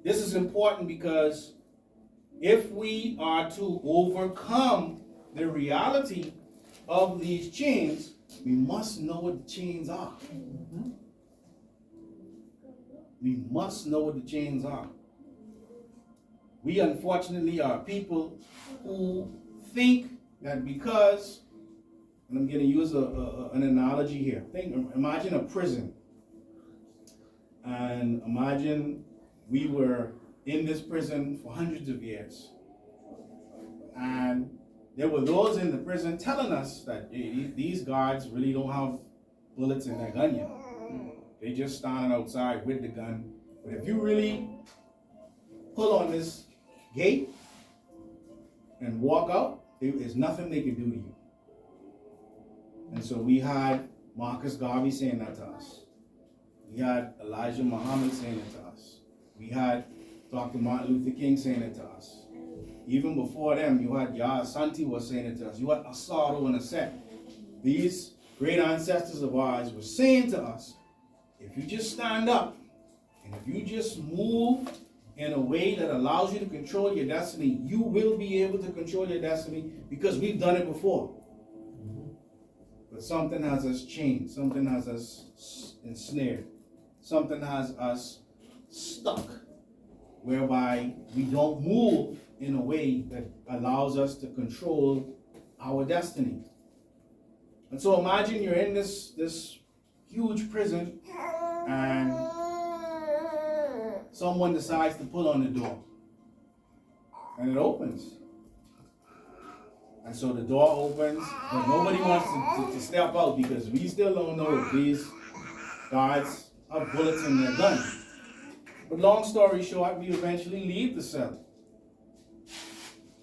This is important because if we are to overcome the reality of these chains, we must know what the chains are. We must know what the chains are. We unfortunately are people who think that because, and I'm going to use an analogy here. Imagine a prison. And imagine we were in this prison for hundreds of years. And there were those in the prison telling us that these guards really don't have bullets in their gun yet. They just standing outside with the gun. But if you really pull on this gate and walk out, there's nothing they can do to you. And so we had Marcus Garvey saying that to us. We had Elijah Muhammad saying it to us. We had Dr. Martin Luther King saying it to us. Even before them, you had Yah Asante was saying it to us. You had Asado and Aset. These great ancestors of ours were saying to us, if you just stand up, and if you just move in a way that allows you to control your destiny, you will be able to control your destiny because we've done it before. But something has us chained. Something has us ensnared. Something has us stuck, whereby we don't move in a way that allows us to control our destiny. And so imagine you're in this huge prison and someone decides to pull on the door and it opens. And so the door opens, but nobody wants to step out because we still don't know if these guards have bullets in their gun. But long story short, we eventually leave the cell.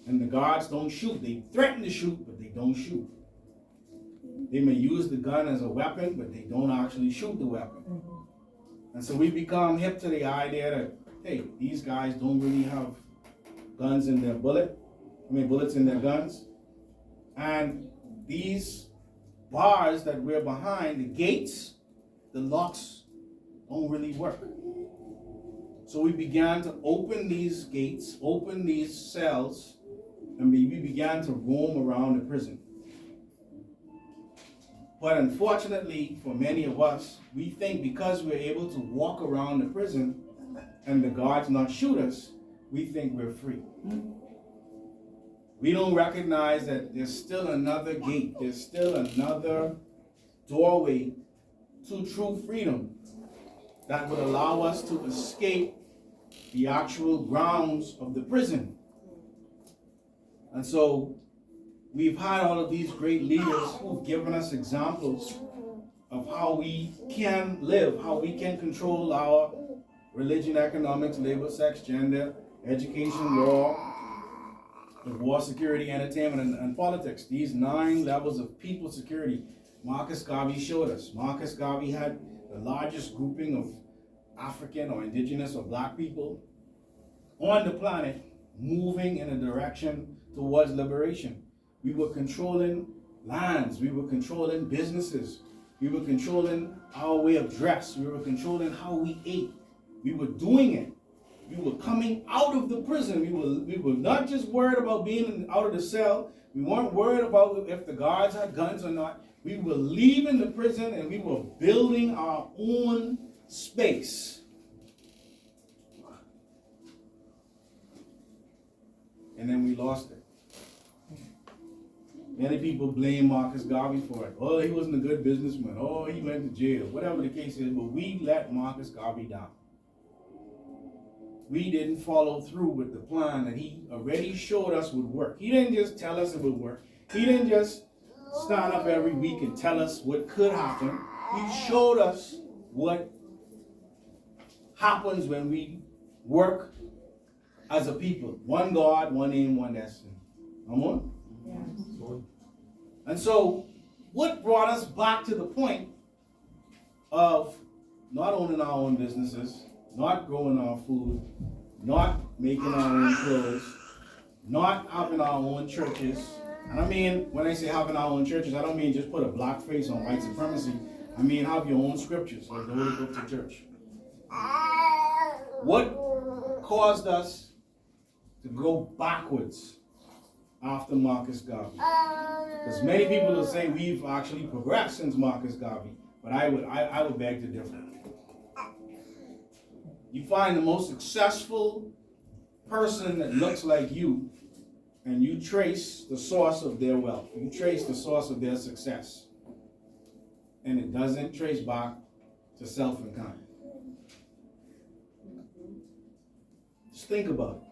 And the guards don't shoot. They threaten to shoot, but they don't shoot. They may use the gun as a weapon, but they don't actually shoot the weapon. And so we become hip to the idea that, hey, these guys don't really have guns in their bullets in their guns. And these bars that we're behind, the gates, the locks don't really work. So we began to open these gates, open these cells, and we began to roam around the prison. But unfortunately, for many of us, we think because we're able to walk around the prison and the guards not shoot us, we think we're free. We don't recognize that there's still another gate, there's still another doorway to true freedom that would allow us to escape the actual grounds of the prison. And so we've had all of these great leaders who've given us examples of how we can live, how we can control our religion, economics, labor, sex, gender, education, law, war, security, entertainment, and politics. These 9 levels of people security, Marcus Garvey showed us. Marcus Garvey had the largest grouping of African or indigenous or black people on the planet moving in a direction towards liberation. We were controlling lands, we were controlling businesses, we were controlling our way of dress, we were controlling how we ate. We were doing it. We were coming out of the prison. We were not just worried about being out of the cell. We weren't worried about if the guards had guns or not. We were leaving the prison and we were building our own space. And then we lost it. Many people blame Marcus Garvey for it. Oh, he wasn't a good businessman. Oh, he went to jail. Whatever the case is, but we let Marcus Garvey down. We didn't follow through with the plan that he already showed us would work. He didn't just tell us it would work. He didn't just stand up every week and tell us what could happen. He showed us what happens when we work as a people. One God, one aim, one destiny. Come on? Yes. And so, what brought us back to the point of not owning our own businesses, not growing our food, not making our own clothes, not having our own churches. And I mean, when I say having our own churches, I don't mean just put a black face on white supremacy. I mean have your own scriptures, like the Holy Book to church. What caused us to go backwards after Marcus Garvey. Because many people will say we've actually progressed since Marcus Garvey, but I would beg to differ. You find the most successful person that looks like you, and you trace the source of their wealth. You trace the source of their success. And it doesn't trace back to self and kind. Just think about it.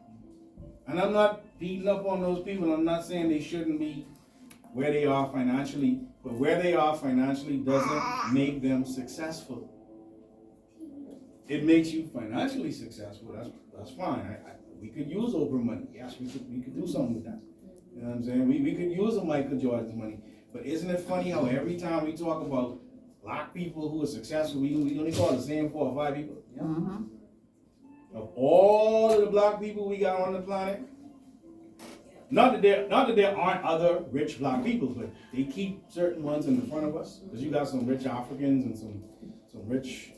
And I'm not beating up on those people. I'm not saying they shouldn't be where they are financially, but where they are financially doesn't make them successful. It makes you financially successful. That's fine. We could use Oprah money. Yes, we could do something with that. You know what I'm saying? We could use a Michael Jordan's money. But isn't it funny how every time we talk about black people who are successful, we only call the same 4 or 5 people? Yeah. Mm-hmm. Of all of the black people we got on the planet, not that there aren't other rich black people, but they keep certain ones in the front of us. Because you got some rich Africans and some rich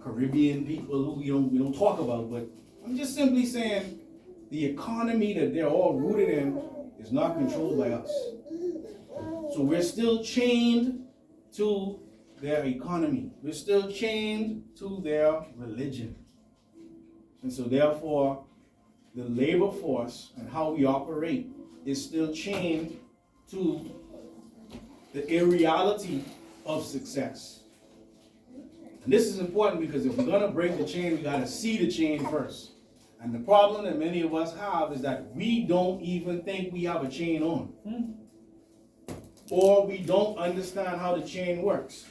Caribbean people who we don't talk about. But I'm just simply saying the economy that they're all rooted in is not controlled by us. So we're still chained to their economy. We're still chained to their religion. And so therefore, the labor force and how we operate is still chained to the irreality of success. And this is important because if we're going to break the chain, we got to see the chain first. And the problem that many of us have is that we don't even think we have a chain on. Or we don't understand how the chain works.